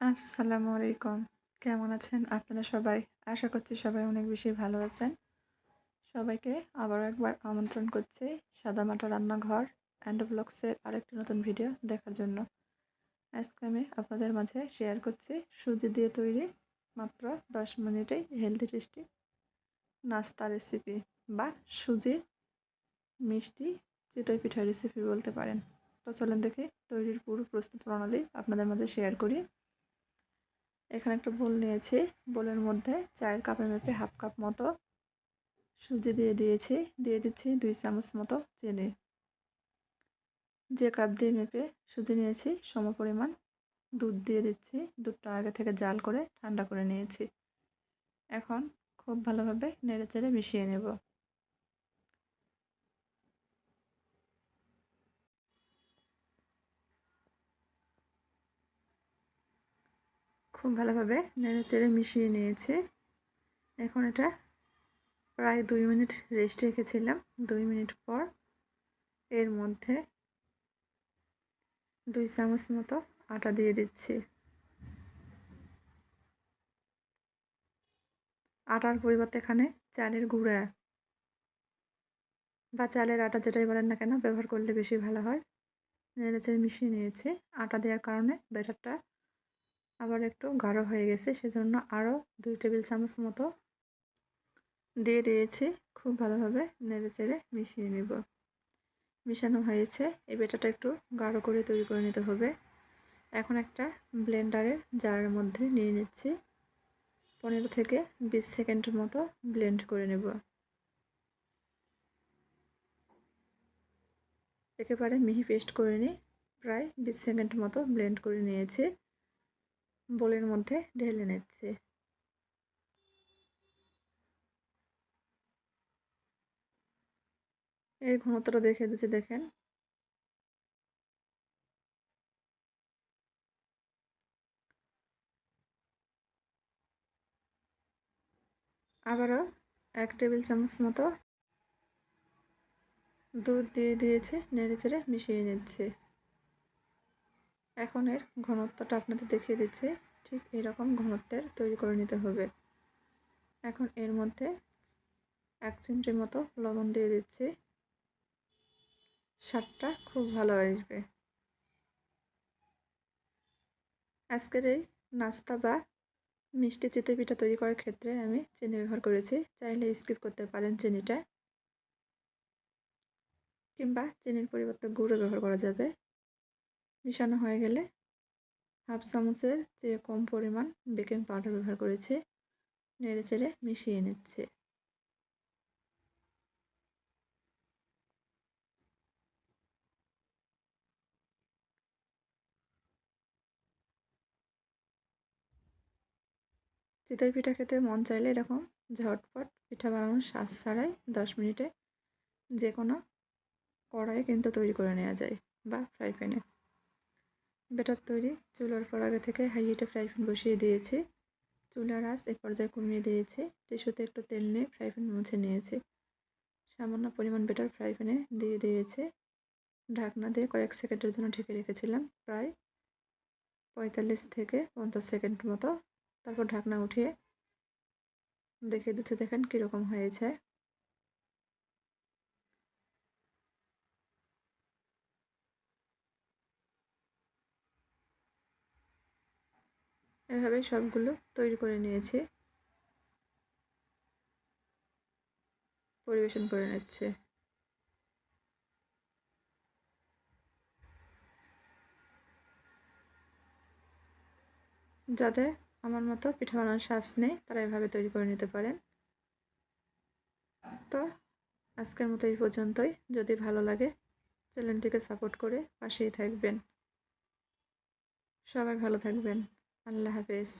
আসসালামু আলাইকুম। কেমন আছেন আপনারা সবাই? আশা করছি সবাই অনেক বেশি ভালো আছেন। সবাইকে আবারও একবার আমন্ত্রণ করছি সাদামাটা রান্নাঘর অ্যান্ড ব্লগসের আরেকটি নতুন ভিডিও দেখার জন্য। আজকে আমি আপনাদের মাঝে শেয়ার করছি সুজি দিয়ে তৈরি মাত্র 10 মিনিটেই হেলদি টেস্টি নাস্তা রেসিপি বা সুজির মিষ্টি চিতই পিঠার রেসিপি বলতে পারেন। তো চলেন দেখি তৈরির পুরো প্রস্তুত প্রণালী আপনাদের মাঝে শেয়ার করি। এখানে একটা বোল নিয়েছি। বোলের মধ্যে চায়ের কাপের মেপে হাফ কাপ মতো সুজি দিয়ে দিচ্ছি 2 চামচ মতো চিনি। যে কাপ দিয়ে মেপে সুজি নিয়েছি সমপরিমাণ দুধ দিয়ে দিচ্ছি। দুধটা আগে থেকে জাল করে ঠান্ডা করে নিয়েছি। এখন খুব ভালোভাবে নেড়েচেড়ে মিশিয়ে নেব। খুব ভালোভাবে নেড়েচেড়ে মিশিয়ে নিয়েছি। এখন এটা প্রায় 2 মিনিট রেস্ট রেখেছিলাম। 2 মিনিট পর এর মধ্যে 2 চামচ মতো আটা দিয়ে দিচ্ছি। আটার পরিবর্তে এখানে চালের গুঁড়া বা চালের আটা যেটাই বলেন না কেন ব্যবহার করলে বেশি ভালো হয়। নেড়েচেড়ে মিশিয়ে নিয়েছি। আটা দেওয়ার কারণে ব্যাটারটা আবার একটু গাঢ় হয়ে গেছে, সেজন্য আরও 2 টেবিল চামচ মতো দিয়ে দিয়েছি। খুব ভালোভাবে নেড়েচেড়ে মিশিয়ে নেব। মিশানো হয়েছে। এই ব্যাটারটা একটু গাঢ় করে তৈরি করে নিতে হবে। এখন একটা ব্লেন্ডারের জারের মধ্যে নিয়ে নিচ্ছি। 15 থেকে 20 সেকেন্ডের মতো ব্লেন্ড করে নেব। একেবারে মিহি পেস্ট করে নিই। প্রায় 20 সেকেন্ড মতো ব্লেন্ড করে নিয়েছি। বোলের মধ্যে ঢেলে নিচ্ছি। এই ঘনত্বটা দেখে দিচ্ছি, দেখেন। আবারও 1 টেবিল চামচ মতো দুধ দিয়ে দিয়েছি, নেড়েচেড়ে মিশিয়ে নিচ্ছি। এখন এর ঘনত্বটা আপনাদের দেখিয়ে দিচ্ছি। ঠিক এরকম ঘনত্বের তৈরি করে নিতে হবে। এখন এর মধ্যে 1 চিমটি মতো লবণ দিয়ে দিচ্ছি। স্বাদটা খুব ভালো আসবে। আজকের এই নাস্তা বা মিষ্টি চিতই পিঠা তৈরি করার ক্ষেত্রে আমি চিনি ব্যবহার করেছি। চাইলে স্কিপ করতে পারেন চিনিটা, কিংবা চিনির পরিবর্তে গুঁড়ো ব্যবহার করা যাবে। মিশানো হয়ে গেলে হাফ চামচের চেয়ে কম পরিমাণ বেকিং পাউডার ব্যবহার করেছি। নেড়েচেড়ে মিশিয়ে নিচ্ছি। চিতই পিঠা খেতে মন চাইলে এরকম ঝটপট পিঠা বানানোর সাজ ছাড়াই 10 মিনিটে যে কোনো কড়াইয়ে কিন্তু তৈরি করে নেওয়া যায় বা ফ্রাই প্যানে। ব্যাটার তৈরি। চুলার পর আগে থেকে হাই হিটে ফ্রাই প্যান বসিয়ে দিয়েছি। চুলার আঁচ এ পর্যায়ে কমিয়ে দিয়েছি। টিস্যুতে একটু তেল নিয়ে ফ্রাই প্যান মুছে নিয়েছি। সামান্য পরিমাণ ব্যাটার ফ্রাই প্যানে দিয়ে দিয়েছি। ঢাকনা দিয়ে কয়েক সেকেন্ডের জন্য ঢেকে রেখেছিলাম, প্রায় 45 থেকে 50 সেকেন্ড মতো। তারপর ঢাকনা উঠিয়ে দেখিয়ে দিচ্ছি, দেখেন কীরকম হয়েছে। এভাবে সবগুলো তৈরি করে নিয়েছি। পরিবেশন করে নিচ্ছে। যাদের আমার মতো পিঠা বানানোর সাজ নেই তারা এভাবে তৈরি করে নিতে পারেন। তো আজকের মতো এই পর্যন্তই। যদি ভালো লাগে চ্যানেলটিকে সাপোর্ট করে পাশেই থাকবেন। সবাই ভালো থাকবেন। আল্লাহ হাফেজ।